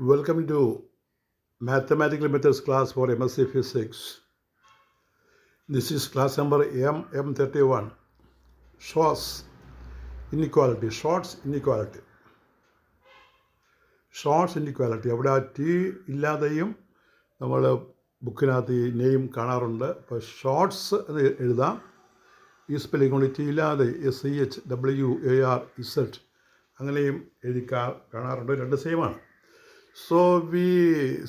Welcome to Mathematical Methods class for MSc Physics. This is class number M31. Schwarz inequality. Schwarz inequality. Schwarz inequality. അവിടെ T ഇല്ലാതെയും നമ്മൾ ബുക്കിനകത്ത് ഈ name കാണാറുണ്ട്. അപ്പോൾ shorts എന്ന് എഴുതാം. ഈ സ്പെല്ലിംഗ് കൊണ്ട് ടി ഇല്ലാതെ SCHWARZ അങ്ങനെയും എഴുതി കാണാറുണ്ട്. രണ്ട് സെയിമാണ്. So we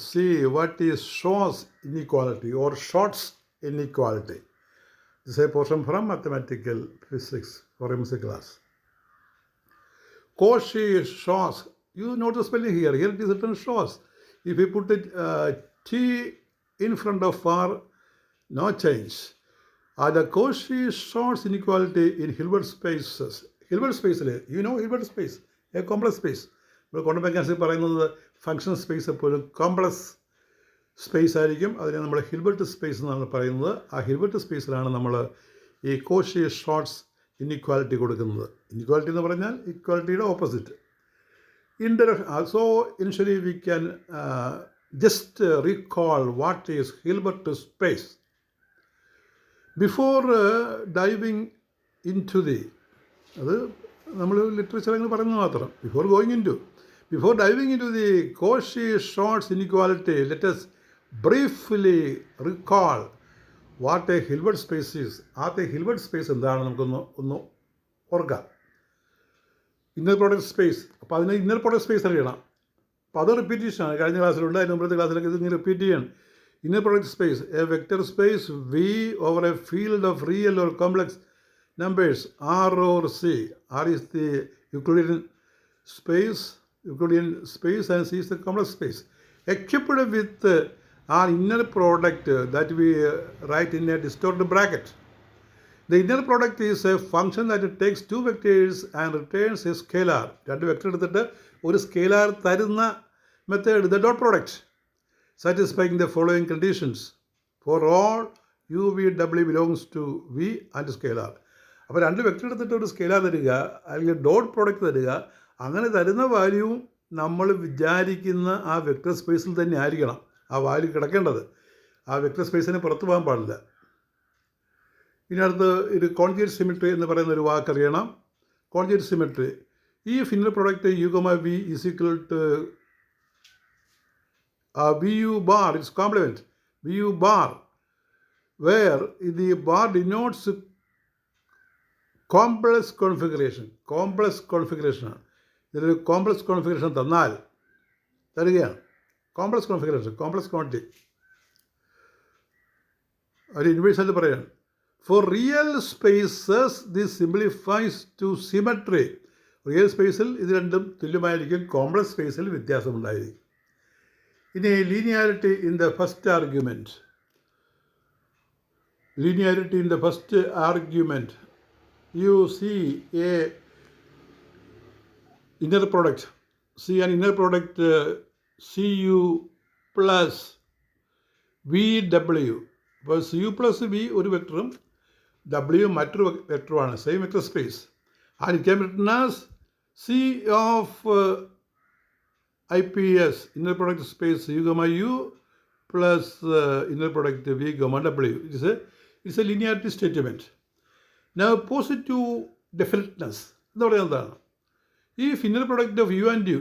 see what is Schwarz inequality or Schwarz inequality. This is a portion from Mathematical Physics for MSc class. Cauchy-Schwarz. You note the spelling here. Here it is written Schwarz. If we put it T in front of R, no change. The Cauchy-Schwarz inequality in Hilbert spaces. Hilbert space, you know Hilbert space, a complex space. ഇപ്പോൾ quantum മെക്കാനിക്സിൽ പറയുന്നത് function space എപ്പോഴും complex space ആയിരിക്കും. അതിനെ നമ്മൾ Hilbert space എന്നാണ് പറയുന്നത്. ആ ഹിൽബർട്ട് സ്പേസിലാണ് നമ്മൾ ഈ കോഷി-ഷോർട്സ് ഇൻഇക്വാലിറ്റി കൊടുക്കുന്നത്. ഇൻഇക്വാലിറ്റി എന്ന് പറഞ്ഞാൽ ഇക്വാലിറ്റിയുടെ opposite. So initially we can just recall what is Hilbert space before diving into the, അത് നമ്മൾ ലിറ്ററേച്ചർ അങ്ങനെ പറയുന്നത് മാത്രം. Before diving into the Cauchy-Schwarz inequality, let us briefly recall what a Hilbert space is. ആ Hilbert space എന്താണ് നമുക്കൊന്ന് ഓർക്കാം. Inner product space. അപ്പോൾ അതിന് ഇന്നർ പ്രോഡക്റ്റ് സ്പേസ് അറിയണം. അപ്പോൾ അത് റിപ്പീറ്റേഷനാണ്. കഴിഞ്ഞ ക്ലാസ്സിലുണ്ട്, അതിന് മുമ്പത്തെ ക്ലാസ്സിലൊക്കെ ഇത് റിപ്പീറ്റ് ചെയ്യണം. Inner product space A vector space V over a field of real or complex numbers R or C. R is the Euclidean space and C is the complex space, equipped with our inner product that we write in a distorted bracket. The inner product is a function that takes two vectors and returns a scalar. രണ്ട് vector എടുത്തിട്ട് ഒരു scalar തരുന്ന method the dot product, satisfying the following conditions for all u v w belongs to V and scalar. അപ്പോൾ രണ്ട് vector എടുത്തിട്ട് ഒരു scalar തരിക, അല്ലെങ്കിൽ ഡോട്ട് പ്രോഡക്റ്റ് തരിക. അങ്ങനെ തരുന്ന വാല്യൂവും നമ്മൾ വിചാരിക്കുന്ന ആ വെക്റ്റർ സ്പേസിൽ തന്നെ ആയിരിക്കണം ആ വാല്യൂ കിടക്കേണ്ടത്. ആ വെക്റ്റർ സ്പേസിന് പുറത്തു പോകാൻ പാടില്ല. ഇനി അടുത്ത് ഒരു കോൺജുഗേറ്റ് സിമെട്രി എന്ന് പറയുന്ന ഒരു വാക്കറിയണം. കോൺജുഗേറ്റ് സിമെട്രി, ഈ inner product U, V is equal to VU bar, its complement VU bar, where the bar denotes complex configuration ആണ്. ഇതിലൊരു കോംപ്ലക്സ് കോൺഫിഗറേഷൻ തരികയാണ്. കോംപ്ലക്സ് ക്വാണ്ടിറ്റി ഒരു യൂണിവേഴ്സായിട്ട് പറയുകയാണ്. For real spaces this simplifies to symmetry. Real സ്പേസിൽ ഇത് രണ്ടും തുല്യമായിരിക്കും, കോംപ്ലക്സ് സ്പേസിൽ വ്യത്യാസമുണ്ടായിരിക്കും. ഇനി linearity in the first argument. You see an inner product CU plus VW. അപ്പോൾ CU plus V ഒരു വെക്ടറും W മറ്റൊരു വെക്ടറുമാണ്, same vector space. And it can be written as C of IPS, inner product space U, U plus inner product V, W. It's a linearity statement. Now, positive definiteness എന്ന് പറയുന്നത് എന്താണ്? If inner product of U and U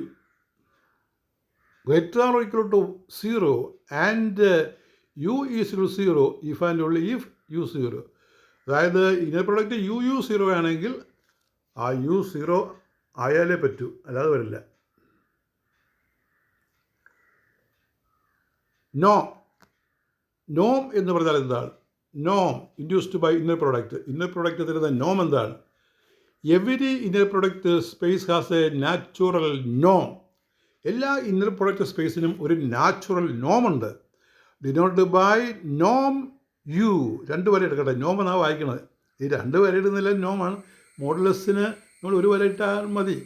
greater than or equal to 0 and U is equal to 0 if and only if U 0. അതായത് inner product U 0 ആണെങ്കിൽ ആ U 0 ആയാലേ പറ്റൂ, അല്ലാതെ വരില്ല. നോം എന്ന് പറഞ്ഞാൽ എന്താണ്? നോം ഇൻഡ്യൂസ്ഡ് ബൈ ഇന്നർ പ്രൊഡക്റ്റ് തരുന്ന നോം എന്താണ്? Every inner product space has a natural നോം. എല്ലാ ഇന്നർ പ്രൊഡക്റ്റ് സ്പേസിനും ഒരു നാച്ചുറൽ നോം ഉണ്ട്. ഡിനോട്ട് ബൈ നോം യു. രണ്ട് വരെ എടുക്കട്ടെ, നോം എന്നാണ് വായിക്കണത്. ഈ രണ്ട് വരെ ഇടുന്നില്ല, നോമാണ്. മോഡുലസിന് നമ്മൾ ഒരു വരെ ഇട്ടാൽ മതി.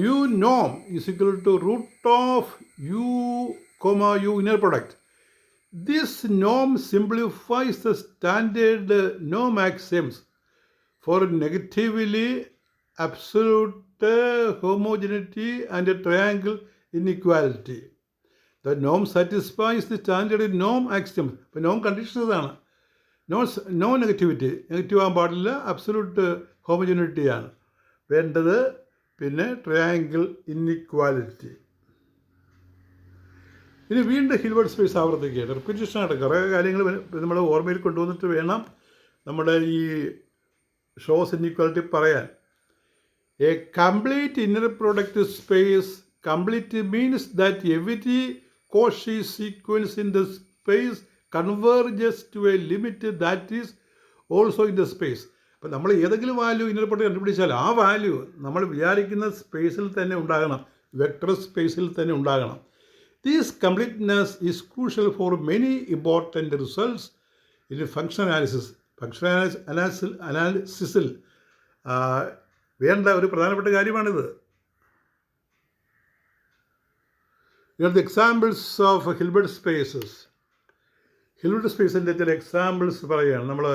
യു നോം is equal to root of U, U inner product. This norm simplifies the standard norm axioms for negatively absolute homogeneity and a triangle inequality. The norm satisfies the standard norm axiom. ഇപ്പോൾ നോം condition ഇതാണ്. No negativity, negative ആകാൻ പാടില്ല, absolute ഹോമോജനിറ്റിയാണ് വേണ്ടത്. പിന്നെ triangle inequality. ഇനി വീണ്ടും Hilbert space ആവർത്തിക്കുകയാണ്. റിപ്പീറ്റേഷനായിട്ട് കുറേ കാര്യങ്ങൾ നമ്മൾ ഓർമ്മയിൽ കൊണ്ടുവന്നിട്ട് വേണം നമ്മുടെ ഈ ഷോസ് ഇന്നിക്വാലിറ്റി പറയാൻ. A complete inner product space, complete means that every Cauchy sequence in the space converges to a limit that is also in the space. അപ്പം നമ്മൾ ഏതെങ്കിലും വാല്യൂ ഇന്നർ പ്രൊഡക്റ്റ് കണ്ടുപിടിച്ചാൽ ആ വാല്യൂ നമ്മൾ വിചാരിക്കുന്ന സ്പേസിൽ തന്നെ ഉണ്ടാകണം, വെക്ടർ സ്പേസിൽ തന്നെ ഉണ്ടാകണം. This completeness is crucial for many important results in function analysis. Function അനാലിസിസിൽ വേണ്ട ഒരു പ്രധാനപ്പെട്ട കാര്യമാണിത്. The examples of Hilbert spaces. Hilbert സ്പേസിൻ്റെ ചില എക്സാമ്പിൾസ് പറയുകയാണ്. നമ്മൾ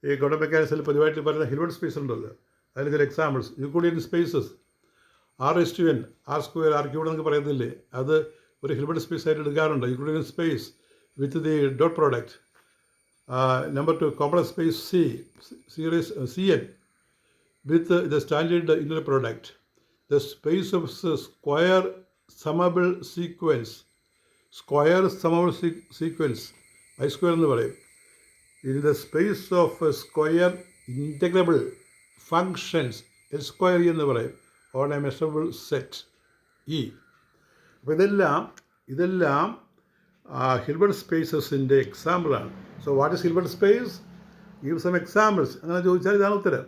ഈ ക്വാണ്ടം മെക്കാനിക്സിൽ പതിവായിട്ട് പറയുന്ന ഹിൽബർട്ട് സ്പേസ് ഉണ്ടല്ലോ, അതിന് ചില examples. Euclidean spaces, R⁻n, R², R³ എന്നൊക്കെ പറയുന്നില്ലേ, അത് ഒരു ഹിൽബർട്ട് സ്പേസ് ആയിട്ട് എടുക്കാറുണ്ട്. Euclidean space with the dot product. Number 2, complex space Cn with the standard inner product. The space of square summable sequence, square summable sequence I² എന്ന് പറയും. In the space of square integrable functions L² എന്ന് പറയും. On a measurable set E. അപ്പോൾ ഇതെല്ലാം Hilbert സ്പേസസിൻ്റെ എക്സാമ്പിളാണ്. So what is Hilbert space? Give some examples. അങ്ങനെ ചോദിച്ചാൽ ഇതാണ് ഉത്തരം.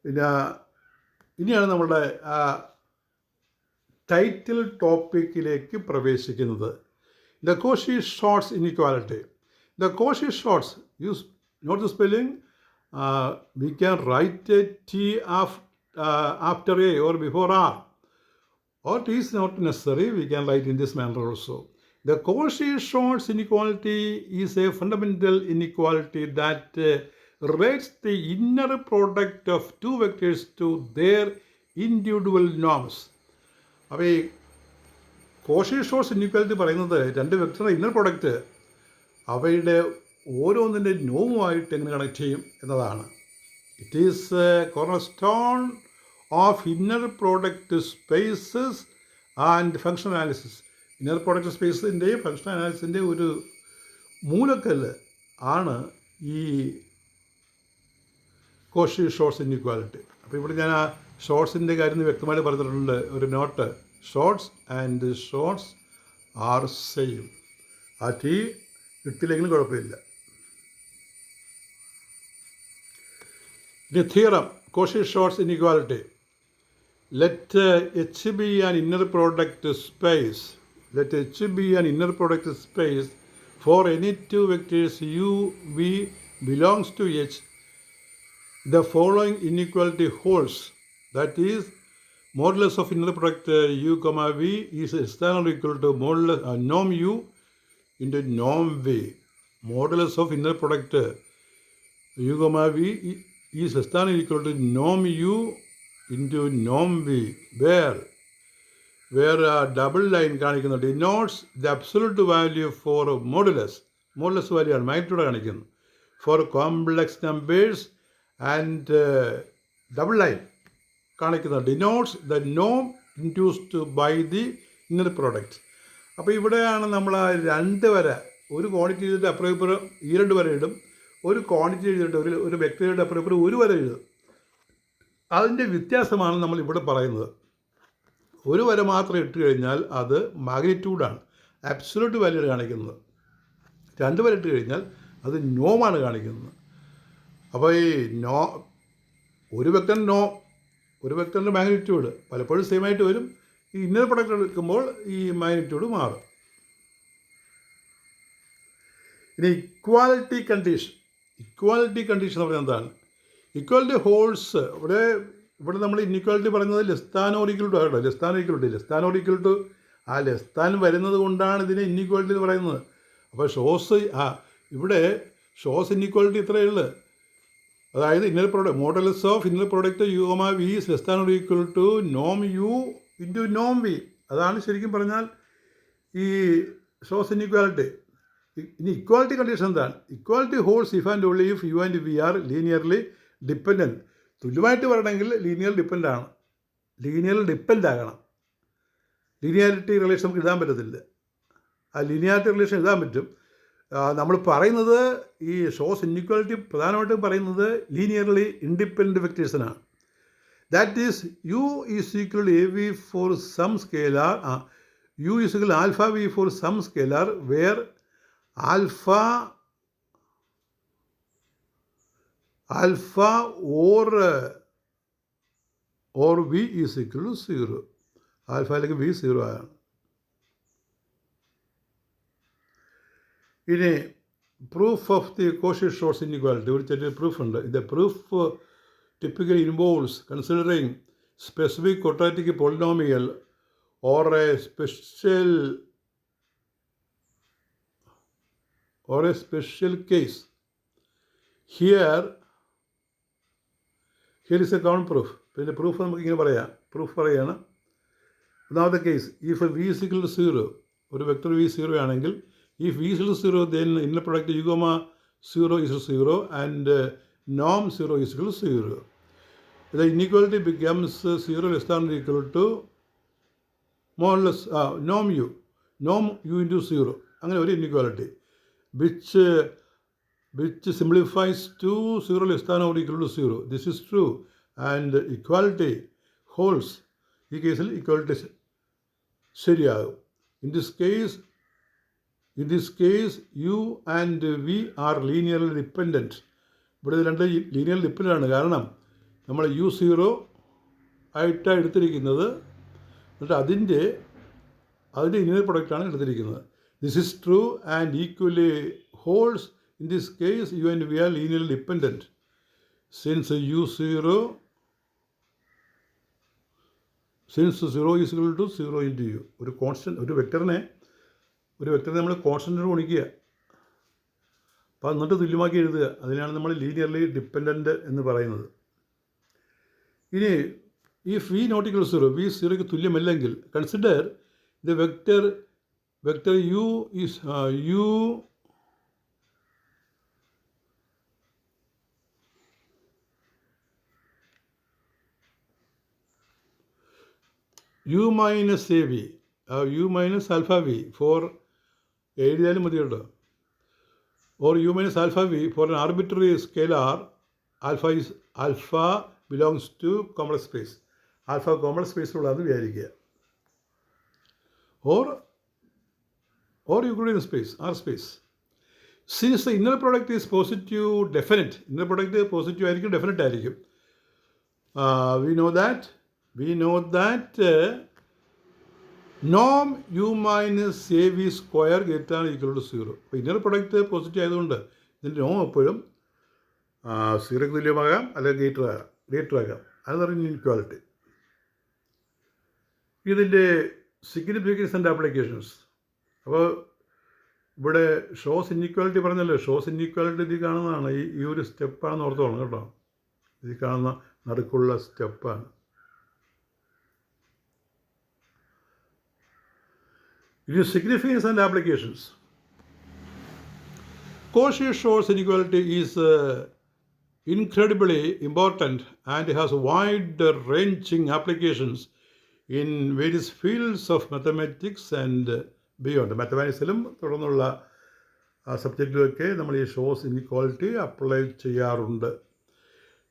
പിന്നെ ഇനിയാണ് നമ്മളുടെ ടൈറ്റിൽ ടോപ്പിക്കിലേക്ക് പ്രവേശിക്കുന്നത്. The Cauchy Schwarz inequality. The Cauchy Schwarz, use note the spelling, we can write a T after A or before R. Or it is not necessary, we can write in this manner also. The Cauchy-Schwarz inequality is a fundamental inequality that relates the inner product of two vectors to their individual norms. അപ്പോൾ ഈ Cauchy-Schwarz inequality പറയുന്നത് രണ്ട് വെക്ടറിൻ്റെ inner product അവയുടെ ഓരോന്നിൻ്റെ നോമുമായിട്ട് എങ്ങനെ connect ചെയ്യും എന്നതാണ്. It is corner stone of inner product spaces and function analysis. Inner product സ്പേസിൻ്റെയും function അനാലിസിൻ്റെയും ഒരു മൂലക്കല്ല് ആണ് ഈ കോഷി-ഷോർട്ട്സ് ഇൻഇക്വാലിറ്റി. അപ്പോൾ ഇവിടെ ഞാൻ ആ ഷോർട്ട്സിൻ്റെ കാര്യം വ്യക്തമായിട്ട് പറഞ്ഞിട്ടുണ്ട്. ഒരു note, Schwarz and Schwarz are same. ആ T ഇട്ടില്ലെങ്കിലും കുഴപ്പമില്ല. ഇനി theorem, Cauchy Schwarz inequality. Let H be an inner product space. Let H be an inner product space for any two vectors U, V belongs to H. The following inequality holds. That is, modulus of inner product U, V is less than or equal to modulus norm U into norm V. Modulus of inner product U, V is less than or equal to norm U into norm V, where double line കാണിക്കുന്നു denotes the absolute value for modulus value ആണ് magnitude കാണിക്കുന്നു for complex numbers, and double line കാണിക്കുന്നു denotes the norm induced by the inner product. അപ്പോൾ ഇവിടെയാണ് നമ്മൾ ആ രണ്ട് വര, ഒരു ക്വാണ്ടിറ്റി എഴുതിയിട്ട് അപ്പുറം ഇപ്പുറം ഈ രണ്ട് വര ഇടും, ഒരു ക്വാണ്ടിറ്റി എഴുതിയിട്ട് ഒരു വ്യക്തിയുടെ അപ്പുറം ഇപ്പുറം ഒരു വര എഴുതും. അതിൻ്റെ വ്യത്യാസമാണ് നമ്മൾ ഇവിടെ പറയുന്നത്. ഒരു വര മാത്രം ഇട്ട് കഴിഞ്ഞാൽ അത് മാഗ്നിറ്റ്യൂഡാണ്, അബ്സൊല്യൂട്ട് വാല്യൂ കാണിക്കുന്നത്. രണ്ട് വര ഇട്ട് കഴിഞ്ഞാൽ അത് നോമാണ് കാണിക്കുന്നത്. അപ്പോൾ ഈ ഒരു വെക്ടറിൻ്റെ മാഗ്നിറ്റ്യൂഡ് പലപ്പോഴും സെയിം ആയിട്ട് വരും. ഈ ഇന്നർ പ്രൊഡക്റ്റ് എടുക്കുമ്പോൾ ഈ മാഗ്നിറ്റ്യൂഡ് മാറും. ഇനി ഇക്വാലിറ്റി കണ്ടീഷൻ എന്ന് പറഞ്ഞാൽ എന്താണ്? Equality holds. ഇവിടെ നമ്മൾ ഇൻഇക്വാലിറ്റി പറയുന്നത് ലെസ്താൻ ഓർ ഈക്വൽ ടു ആകട്ടെ. ലെസ്താൻ ഓർ ഈക്വൽ ടു ആ ലെസ്താൻ വരുന്നത് കൊണ്ടാണ് ഇതിനെ ഇൻഇക്വാലിറ്റി എന്ന് പറയുന്നത്. അപ്പോൾ ഇവിടെ ഷോസ് ഇൻഇക്വാലിറ്റി ഇത്രയേ ഉള്ളൂ. അതായത് inner product models of inner product you comma V is less than or equal to Noam U into Noam V. അതാണ് ശരിക്കും പറഞ്ഞാൽ ഈ ഷോസ് ഇൻഇക്വാലിറ്റി. ഇനി ഇക്വാലിറ്റി കണ്ടീഷൻ എന്താണ്? Equality holds if and only if you and we R linearly dependent. തുല്യമായിട്ട് പറയണമെങ്കിൽ linear depend ആണ്, linear depend ആകണം. ലീനിയാരിറ്റി റിലേഷൻ നമുക്ക് എഴുതാൻ പറ്റത്തില്ല. ആ ലീനിയാരിറ്റി റിലേഷൻ എഴുതാൻ പറ്റും. നമ്മൾ പറയുന്നത് ഈ ഷോസ് ഇൻഇക്വാലിറ്റി പ്രധാനമായിട്ടും പറയുന്നത് ലീനിയർലി ഇൻഡിപെൻഡൻറ്റ് വെക്റ്റേഴ്സിനാണ്. That is u is equal a v for some scalar, u is equal alpha v for some scalar where alpha or v is equal to 0. Alpha അല്ലെങ്കിൽ v 0 ആണ്. ഇനി proof of the Cauchy Schwarz inequality ഒരു ചെറിയ proof ഉണ്ട്. The proof typically involves considering specific quadratic polynomial or a special case. Here is a common proof. പിന്നെ proof നമുക്ക് ഇങ്ങനെ പറയാം. പ്രൂഫ് പറയുകയാണ്. ഒന്നാമത്തെ case, if V is equal to 0, ഒരു വെക്ടർ വി 0 ആണെങ്കിൽ, if v is equal to 0, then inner product u comma 0 is equal to 0 and norm 0 is equal to 0. The inequality becomes 0 less than or equal to more or less norm u into 0. അങ്ങനെ ഒരു inequality which simplifies to 0 less than or equal to 0. This is true and equality holds. ഈ കേസിൽ equality ശരിയാകും. In this case u and v are linearly dependent. ഇവിടെ രണ്ട് linear dependent ആണ്. കാരണം നമ്മൾ u0 ആയിട്ടാണ് എടുത്തിരിക്കുന്നത്, എന്നിട്ട് അതിൻ്റെ ഇന്നർ പ്രൊഡക്റ്റാണ് എടുത്തിരിക്കുന്നത്. This is true and equally holds in this case u and v are linearly dependent since 0 is equal to 0 into u. ഒരു കോൺസ്റ്റൻറ്റ്, ഒരു വെക്ടറിനെ നമ്മൾ കോൺസ്റ്റൻറ്റ് ഗുണിക്കുക, അപ്പോൾ എന്നിട്ട് തുല്യമാക്കി എഴുതുക. അതിനാണ് നമ്മൾ ലീനിയർലി ഡിപ്പെൻഡൻറ്റ് എന്ന് പറയുന്നത്. ഇനി if v not equal to 0, v 0ക്ക് തുല്യമല്ലെങ്കിൽ, consider the vector u is u minus a v, u minus alpha v for എഴുതിയാലും മതി കേട്ടോ, or u minus alpha v for an arbitrary scalar alpha belongs to complex space. Alpha complex സ്പേസിലുള്ളതെന്ന് വിചാരിക്കുക. or Euclidean space, R space. Since the inner product is positive definite, inner product positive ആയിരിക്കും, definite ആയിരിക്കും. We know that norm u minus a v square greater than or equal to 0. അപ്പോൾ inner product positive ആയതുകൊണ്ട് ഇതിൻ്റെ നോം എപ്പോഴും 0ക്ക് തുല്യമാകാം അല്ലെങ്കിൽ greater ആകാം. അതെന്ന് പറയുന്നത് ഇൻഇക്വാലിറ്റി. ഇതിൻ്റെ സിഗ്നിഫിക്കൻസ് ആൻഡ് ആപ്ലിക്കേഷൻസ്. അപ്പോൾ ഇവിടെ ഷോസ് ഇൻഇക്വാലിറ്റി പറഞ്ഞല്ലോ, ഷോസ് ഇൻഇക്വാലിറ്റി ഇതിൽ കാണുന്നതാണ്. ഈ ഒരു സ്റ്റെപ്പാണെന്ന് ഓർത്തോളണം കേട്ടോ, ഇതിൽ കാണുന്ന നടുക്കുള്ള സ്റ്റെപ്പാണ്. Its significance and applications. Cauchy-Schwarz inequality is incredibly important and has wide-ranging applications in various fields of mathematics and beyond. മാത്തമാറ്റിക്സിലും തുടർന്നുള്ള സബ്ജക്റ്റിലൊക്കെ നമ്മൾ ഈ ഷോസ് ഇൻഇക്വാലിറ്റി അപ്ലൈ ചെയ്യാറുണ്ട്.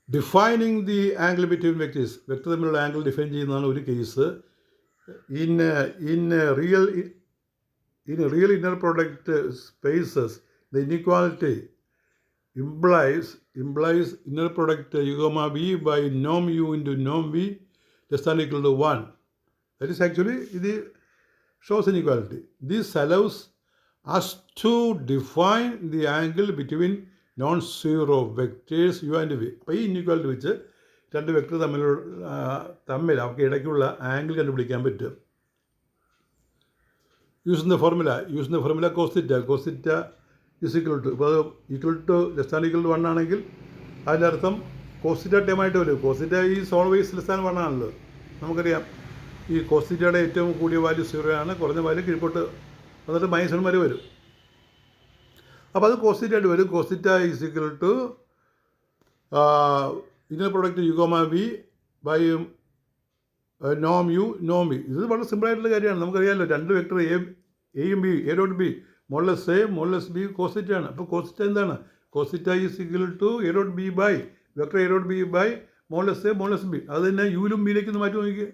Defining the angle between vectors, vector തമ്മിലുള്ള ആംഗിൾ ഡിഫൈൻ ചെയ്യുന്നതാണ് ഒരു case. In real inner product spaces, the inequality implies inner product u comma v by norm u into norm v less than or equal to 1. That is actually the shows inequality. This allows us to define the angle between non-zero vectors u and v. അപ്പോൾ ഈ inequality വെച്ച് രണ്ട് vector തമ്മിൽ അവർക്ക് ഇടയ്ക്കുള്ള angle കണ്ടുപിടിക്കാൻ പറ്റും. using the formula cos theta is equal to, ഇപ്പോൾ equal to less than equal to 1 ആണെങ്കിൽ അതിൻ്റെ അർത്ഥം കോസിറ്റ ടേമായിട്ട് വരും. കോസിറ്റ ഈ ഓൾവേസ് ലെസ് ദാൻ 1 ആണല്ലോ. നമുക്കറിയാം ഈ കോസിറ്റയുടെ ഏറ്റവും കൂടിയ വാല്യൂ 0 ആണ്, കുറഞ്ഞ വാല്യൂ കീഴ്പോട്ട് വന്നിട്ട് -1 വരെ വരും. അപ്പോൾ അത് കോസിറ്റ ആയിട്ട് വരും. കോസിറ്റ is equal to inner product U comma V by നോം യു നോം വി. ഇത് വളരെ സിമ്പിളായിട്ടുള്ള കാര്യമാണ്. നമുക്കറിയാമല്ലോ, രണ്ട് വെക്ടർ എയും B, A dot B modulus A modulus B കോസിറ്റ ആണ്. അപ്പോൾ കോസിറ്റ എന്താണ്? കോസിറ്റ is equal to A dot B by vector A dot B by modulus A modulus B. അത് തന്നെ യുയിലും ബിയിലേക്ക് ഒന്ന് മാറ്റി നോക്കി.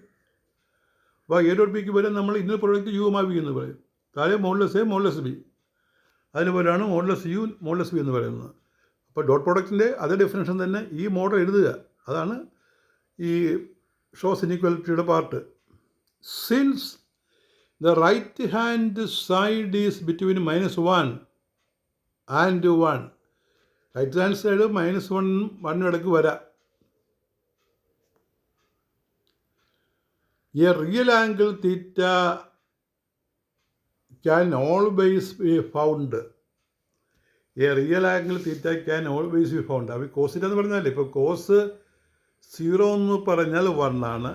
അപ്പോൾ എ ഡോട്ട് ബിക്ക് പകരം നമ്മൾ inner product U comma V എന്ന് പറയും. താഴെ മോഡലസ് എ മോഡലസ് ബി, അതിന് പോലെയാണ് മോഡലസ് യു മോഡലസ് ബി എന്ന് പറയുന്നത്. അപ്പോൾ ഡോട്ട് പ്രോഡക്റ്റിൻ്റെ അതേ ഡെഫിനേഷൻ തന്നെ ഈ മോഡൽ എഴുതുക. അതാണ് ഈ ഷോസ് ഇനീക്വാലിറ്റിയുടെ part. Since the right hand side is between -1 and 1, right hand side -1 1 ഇടയ്ക്ക് വരാം. A real angle theta can always be found. A real angle theta can always be found. അപ്പോൾ കോസിറ്റ എന്ന് പറഞ്ഞാൽ ഇപ്പോൾ കോസ് 0 എന്ന് പറഞ്ഞാൽ 1 ആണ്,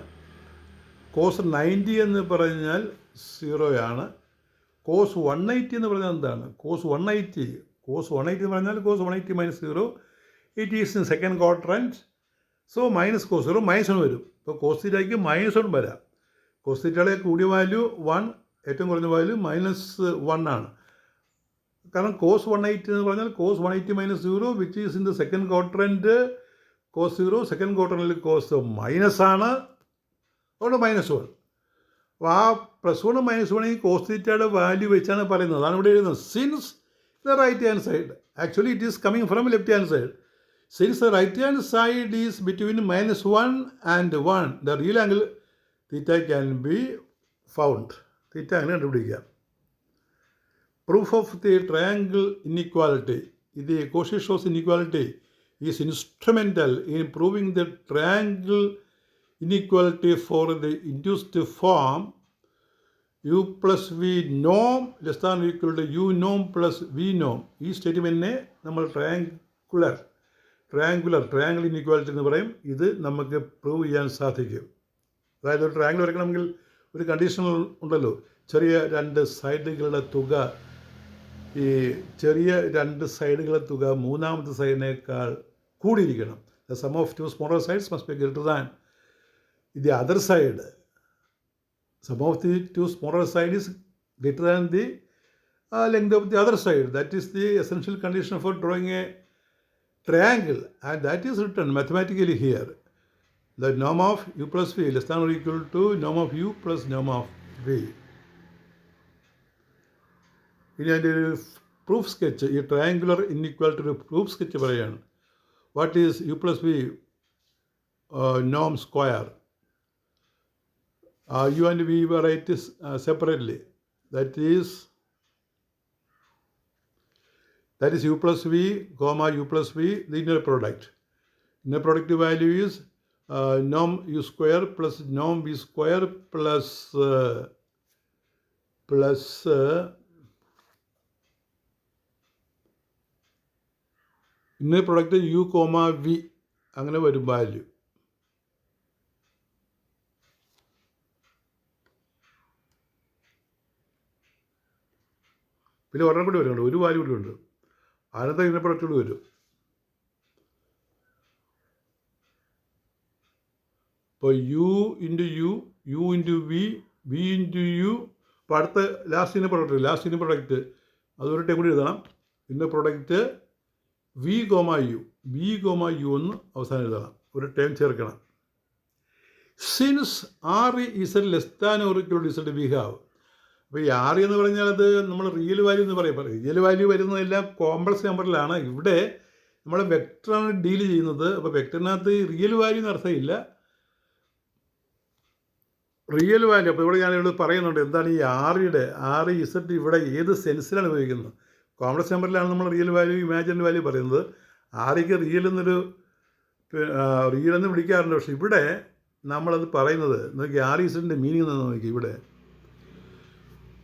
കോസ് 90 എന്ന് പറഞ്ഞാൽ 0 ആണ്, കോസ് 180 എന്ന് പറഞ്ഞാൽ എന്താണ്? കോസ് 180 എന്ന് പറഞ്ഞാൽ cos 180 -0, it is in second quadrant. So minus cos 0 -1 വരും. ഇപ്പോൾ കോസിറ്റയ്ക്ക് -1 വരാം. കോസിറ്റയുടെ കൂടിയ വാല്യൂ 1, ഏറ്റവും കുറഞ്ഞ വാല്യൂ -1 ആണ്. കാരണം കോസ് 180 എന്ന് പറഞ്ഞാൽ cos 180 -0 which is in the second quadrant. Cos 0 second ക്വാർട്ടറിൽ കോസ് -ആണ്, അതുകൊണ്ട് -1. അപ്പോൾ ആ +1 -1 ഈ കോസ് തീറ്റയുടെ വാല്യൂ വെച്ചാണ് പറയുന്നത്. അതാണ് ഇവിടെ എഴുതുന്നത്. Since the right hand side, actually it is coming from left hand side. Since the right hand side is between -1 and 1, the real angle theta can be found. Theta അങ്ങനെ കണ്ടുപിടിക്കാം. Proof of the triangle inequality. ഇത് കോഷി-ഷോസ് inequality is instrumental in proving the triangle inequality for the induced form u plus v norm less than or equal to u norm plus v norm. ഈ സ്റ്റേറ്റ്മെൻറ്റിനെ നമ്മൾ triangle inequality എന്ന് പറയും. ഇത് നമുക്ക് prove ചെയ്യാൻ സാധിക്കും. അതായത് ഒരു ട്രയാങ്കിൾ വരയ്ക്കണമെങ്കിൽ ഒരു കണ്ടീഷൻ ഉണ്ടല്ലോ, ചെറിയ രണ്ട് സൈഡുകളുടെ തുക, ഈ ചെറിയ രണ്ട് സൈഡുകളുടെ തുക മൂന്നാമത്തെ സൈഡിനേക്കാൾ കൂടിയിരിക്കണം. The sum of two smaller sides must be greater than the other side. Sum of the two smaller side is greater than the length of the other side. That is the essential condition for drawing a triangle, and that is written mathematically here. The നോം of u plus v less than or equal to നോം of u plus നോം of v. ഇനി അതിൻ്റെ ഒരു proof sketch, ഈ triangular inequality ഒരു proof sketch പറയുകയാണ്. What is u plus v norm square? U and v were write this separately. That is u plus v comma u plus v, the inner product. Inner product value is norm u square plus norm v square plus inner product U comma V, അങ്ങനെ വരും value. പിന്നെ ഒരെണ്ണം കൂടി വരുന്നുണ്ട്, ഒരു value കൂടി ഉണ്ട്, അതിനകത്ത് ഇന്നർ പ്രൊഡക്റ്റ് കൂടി വരും. ഇപ്പോൾ U into V, V into U. അപ്പോൾ അടുത്ത ലാസ്റ്റ് ഇന്നർ പ്രൊഡക്റ്റ് അതൊരു ടൈം കൂടി എഴുതണം. Inner product V comma U എന്ന് അവസാനം എഴുതണം, ഒരു ടേം ചേർക്കണം. Since R Z less than or equal to Z we have. അപ്പോൾ ഈ ആർ എന്ന് പറഞ്ഞാൽ അത് നമ്മൾ റിയൽ വാല്യൂ എന്ന് പറയും. റിയൽ വാല്യൂ വരുന്നതെല്ലാം കോംപ്ലക്സ് നമ്പറിലാണ്. ഇവിടെ നമ്മൾ വെക്ടറാണ് ഡീൽ ചെയ്യുന്നത്. അപ്പോൾ വെക്ടറിനകത്ത് റിയൽ വാല്യൂ എന്ന് അർത്ഥമില്ല, റിയൽ വാല്യൂ. അപ്പോൾ ഇവിടെ ഞാനിവിടെ പറയുന്നുണ്ട് എന്താണ് ഈ ആർ ഇസഡ് ഇവിടെ ഏത് സെൻസിലാണ് ഉപയോഗിക്കുന്നത്. കോംപ്ലക്സ് നമ്പറിലാണ് നമ്മൾ റിയൽ വാല്യൂ ഇമാജിനറി വാല്യൂ പറയുന്നത്. ആർക്ക് റിയൽ എന്ന് വിളിക്കാറുണ്ട്. പക്ഷേ ഇവിടെ നമ്മളത് പറയുന്നത് നോക്കി, ആർ ഇസഡിൻ്റെ മീനിങ് എന്ന് നോക്കി. ഇവിടെ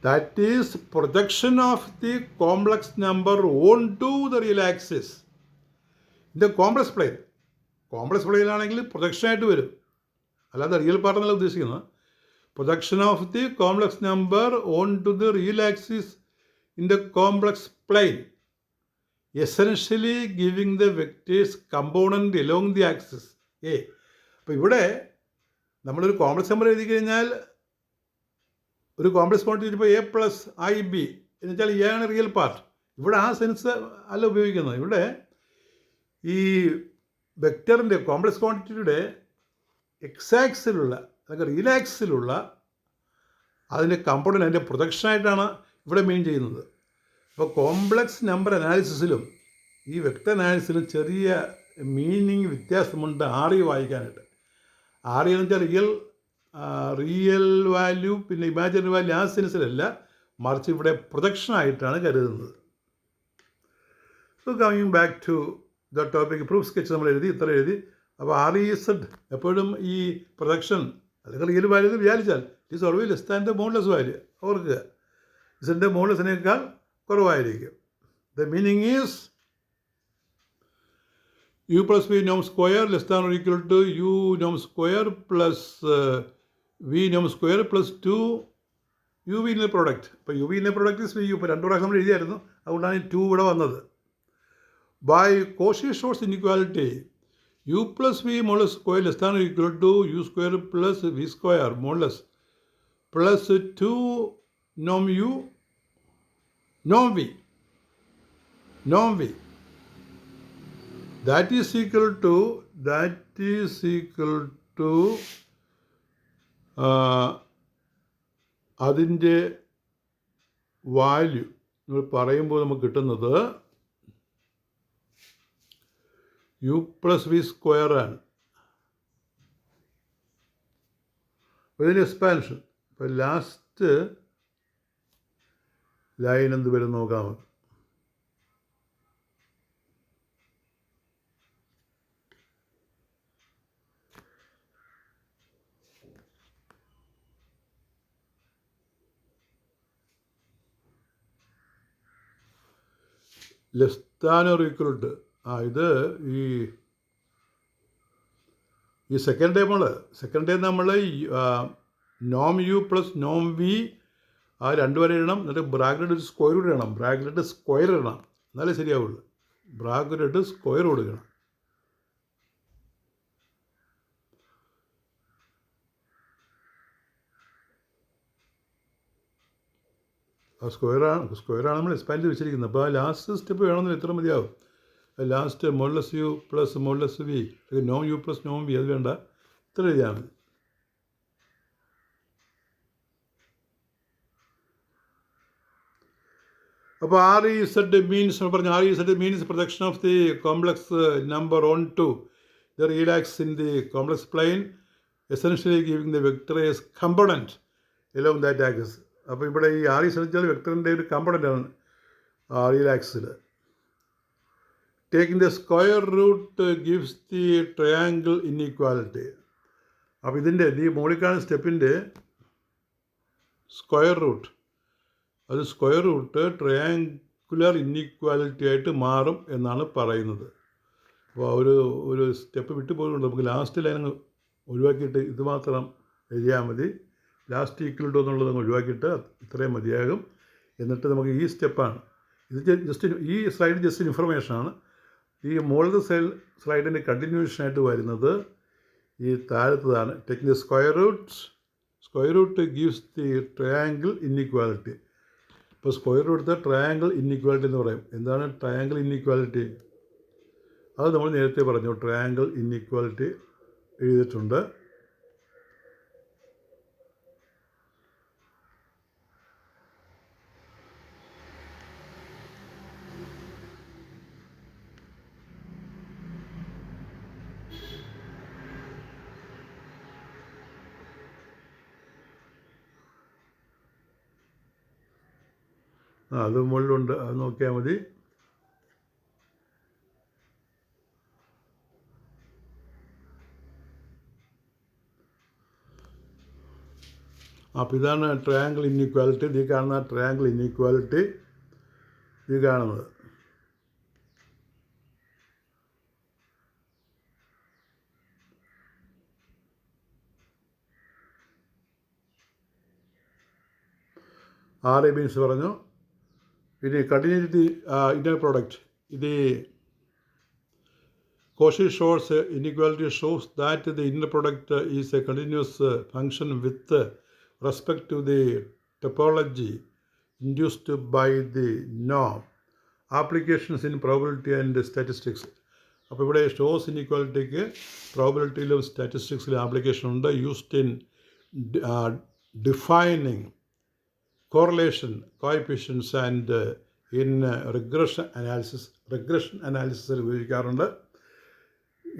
that is projection of the complex number on to the real axis in the complex plane. Complex പ്ലെയിനാണെങ്കിൽ പ്രൊജക്ഷനായിട്ട് വരും, അല്ലാതെ റിയൽ പാർട്ടെന്നല്ല ഉദ്ദേശിക്കുന്നത്. Projection of the complex number on to the real axis in the complex plane essentially giving the vectors component along the axis a. അപ്പോൾ ഇവിടെ നമ്മളൊരു complex number എഴുതി കഴിഞ്ഞാൽ ഒരു കോംപ്ലക്സ് ക്വാണ്ടിറ്റി ഇപ്പോൾ എ പ്ലസ് ഐ ബി എന്ന് വെച്ചാൽ A ആണ് റിയൽ പാർട്ട്. ഇവിടെ ആ സെൻസ് അല്ല ഉപയോഗിക്കുന്നത്. ഇവിടെ ഈ വെക്റ്ററിൻ്റെ കോംപ്ലക്സ് ക്വാണ്ടിറ്റിയുടെ എക്സാക്സിലുള്ള അല്ലെങ്കിൽ റിയൽ ആക്സിലുള്ള അതിൻ്റെ കമ്പോണൻറ്റ് അതിൻ്റെ പ്രൊജക്ഷനായിട്ടാണ് ഇവിടെ മീൻ ചെയ്യുന്നത്. അപ്പോൾ കോംപ്ലക്സ് നമ്പർ അനാലിസിസിലും ഈ വെക്റ്റർ അനാലിസിസിലും ചെറിയ മീനിങ് വ്യത്യാസമുണ്ട് ആറി വായിക്കാനായിട്ട്. ആറി എന്ന് വെച്ചാൽ റിയൽ വാല്യൂ പിന്നെ ഇമാജിനറി വാല്യൂ ആ സെൻസിലല്ല, മറിച്ച് ഇവിടെ പ്രൊജക്ഷനായിട്ടാണ് കരുതുന്നത്. So coming back to the topic, proof sketch നമ്മൾ എഴുതി, ഇത്ര എഴുതി. അപ്പോൾ REZ എപ്പോഴും ഈ പ്രൊജക്ഷൻ അല്ലെങ്കിൽ റിയൽ വാല്യൂ എന്ന് വിചാരിച്ചാൽ it is always less than the modulus value. ഓർക്കുക, ഇസിൻ്റെ മോഡുലസിനേക്കാൾ കുറവായിരിക്കും. The meaning is u plus v norm square less than or equal to u norm square plus v norm square plus 2 uv in the product. ഇപ്പോൾ uv in the product is vu. ഇപ്പോൾ 2 പ്രാവശ്യം നമ്മൾ എഴുതിയായിരുന്നു, അതുകൊണ്ടാണ് 2 ഇവിടെ വന്നത്. By Cauchy Schwarz inequality u plus v modulus square less than or equal to u square plus v square modulus plus 2 norm u norm v that is equal to അതിൻ്റെ value നമ്മൾ പറയുമ്പോൾ നമുക്ക് കിട്ടുന്നത് u പ്ലസ് വി സ്ക്വയർ ആണ്. ഇതിന് expansion. ഇപ്പോൾ last line എന്ത് വരും നോക്കാം. Less than or equal to ഇത് ഈ സെക്കൻഡ് ടൈം നമ്മൾ നോം യു പ്ലസ് നോം വി ആ 2 വരെ ഇടണം. എന്നിട്ട് ബ്രാക്കറ്റ് സ്ക്വയർ റൂട്ട് ഇടണം. ബ്രാക്കറ്റ് സ്ക്വയർ ഇടണം, എന്നാലേ ശരിയാവുള്ളൂ. ബ്രാക്കറ്റ് സ്ക്വയർ കൊടുക്കണം. ആ സ്ക്വയറാണ് നമ്മൾ എക്സ്പാൻഡ് ചെയ്ത് വെച്ചിരിക്കുന്നത്. അപ്പോൾ ആ ലാസ്റ്റ് സ്റ്റെപ്പ് വേണമെന്നില്ല, ഇത്ര മതിയാവും. Last modulus U plus modulus V, നോം യു പ്ലസ് നോം വി, അത് വേണ്ട, ഇത്ര എഴുതിയാൽ മതി. അപ്പോൾ REZ മീൻസ് നമ്മൾ പറഞ്ഞു, REZ means projection of the complex number on to the real axis in the complex plane essentially giving the vector's component along that axis. അപ്പോൾ ഇവിടെ ഈ REZ വെച്ചാൽ വെക്റ്ററിൻ്റെ ഒരു കമ്പോണൻ്റാണ് റിയൽ ആക്സിസിൽ. Taking the square root gives the triangle inequality. അപ്പോൾ ഇതിൻ്റെ ഈ മോളിക്കാണ് സ്റ്റെപ്പിൻ്റെ സ്ക്വയർ റൂട്ട്, അത് സ്ക്വയർ റൂട്ട് ട്രയാങ്കുലർ ഇൻഇക്വാലിറ്റി ആയിട്ട് മാറും എന്നാണ് പറയുന്നത്. അപ്പോൾ ഒരു സ്റ്റെപ്പ് വിട്ടു പോയിട്ടുണ്ട്. നമുക്ക് ലാസ്റ്റ് ലൈൻ ഒഴിവാക്കിയിട്ട് ഇത് മാത്രം എഴുതിയാൽ മതി. ലാസ്റ്റ് ഈക്വൽ ടു എന്നുള്ളത് അങ്ങ് ഒഴിവാക്കിയിട്ട് ഇത്രയും മതിയാകും. എന്നിട്ട് നമുക്ക് ഈ സ്റ്റെപ്പാണ് ഇത്. ജസ്റ്റ് ഈ സ്ലൈഡ് ജസ്റ്റ് ഇൻഫർമേഷനാണ്. ഈ മുകളിലത്തെ സ്ലൈഡിൻ്റെ കണ്ടിന്യൂഷനായിട്ട് വരുന്നത് ഈ താഴത്തതാണ്. Taking the square root gives the triangle inequality. ഇപ്പോൾ സ്ക്വയർ റൂട്ട് ട്രയാങ്കിൾ ഇൻഇക്വാലിറ്റി എന്ന് പറയും. എന്താണ് ട്രയാങ്കിൾ ഇൻഇക്വാലിറ്റി? അത് നമ്മൾ നേരത്തെ പറഞ്ഞു, ട്രയാങ്കിൾ ഇൻഇക്വാലിറ്റി എഴുതിയിട്ടുണ്ട്. അത് മുകളിലുണ്ട്, അത് നോക്കിയാൽ മതി. അപ്പോൾ ഇതാണ് ട്രയാങ്കിൾ ഇൻഇക്വാലിറ്റി. ഈ കാണുന്ന ട്രയാങ്കിൾ ഇൻഇക്വാലിറ്റി ഈ കാണുന്നത്. ആർ എ ബീൻസ് പറഞ്ഞു. ഇനി കണ്ടിന്യൂറ്റി ഇന്നർ പ്രോഡക്റ്റ്. ഇത് Cauchy-Schwarz inequality shows that the inner product is a continuous function with respect to the topology induced by the norm. Applications in probability and statistics. അപ്പോൾ ഇവിടെ ഷോസ് ഇൻഇക്വാലിറ്റിക്ക് പ്രോബിലിറ്റിയിലും സ്റ്റാറ്റിസ്റ്റിക്സിലും application ഉണ്ട്. Used in defining correlation coefficients and in regression അനാലിസിസിൽ ഉപയോഗിക്കാറുണ്ട്.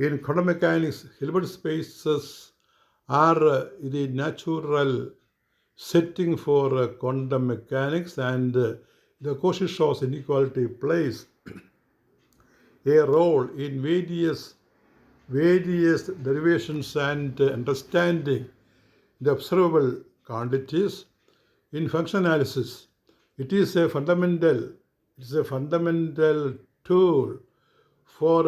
In quantum mechanics, Hilbert spaces are the natural setting for quantum mechanics, and the Cauchy-Schwarz inequality plays a role in various derivations and understanding the observable quantities. In function analysis, it is a fundamental tool for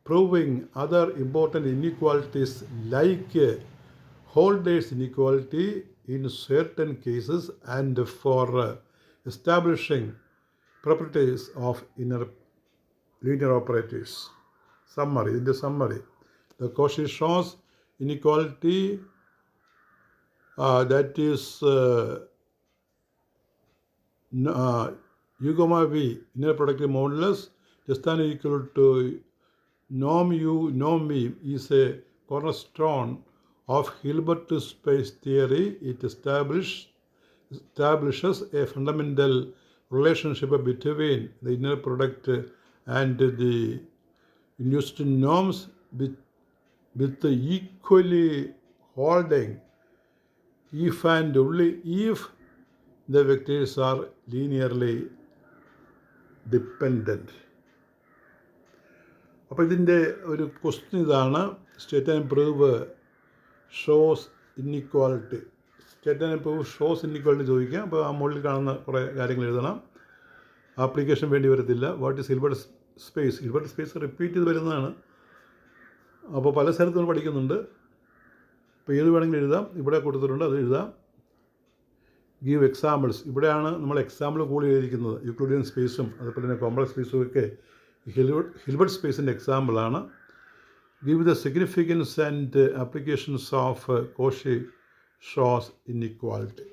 proving other important inequalities like Holder's inequality in certain cases and for establishing properties of inner linear operators. Summary. In the summary, the Cauchy-Schwarz inequality that is U comma V inner productive modulus less than or equal to norm U, norm V is a cornerstone of Hilbert space theory. It establishes a fundamental relationship between the inner product and the induced norms with the equally holding if and only if the vectors are linearly dependent. അപ്പോൾ ഇതിൻ്റെ ഒരു question ഇതാണ്. State and prove shows inequality. State and prove shows inequality ചോദിക്കാം. അപ്പോൾ ആ മുകളിൽ കാണുന്ന കുറേ കാര്യങ്ങൾ എഴുതണം. ആപ്ലിക്കേഷൻ വേണ്ടി വരത്തില്ല. What is Hilbert space? Hilbert space repeat ചെയ്ത് വരുന്നതാണ്. അപ്പോൾ പല സ്ഥലത്തും നമ്മൾ പഠിക്കുന്നുണ്ട്. അപ്പോൾ ഏത് വേണമെങ്കിലും എഴുതാം. ഇവിടെ കൊടുത്തിട്ടുണ്ട്, അത് എഴുതാം. Give examples. ഇവിടെയാണ് നമ്മൾ എക്സാമ്പിൾ കൂടുതൽ എഴുതിയിരിക്കുന്നത്. യൂക്ലിഡിയൻ സ്പേസും അതുപോലെ തന്നെ കോംപ്ലക്സ് സ്പേസും ഒക്കെ Hilbert സ്പേസിൻ്റെ എക്സാമ്പിളാണ്. Give the significance and applications of Cauchy-Schwarz inequality.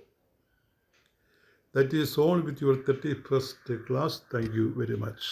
That is all with your 31st class. Thank you very much.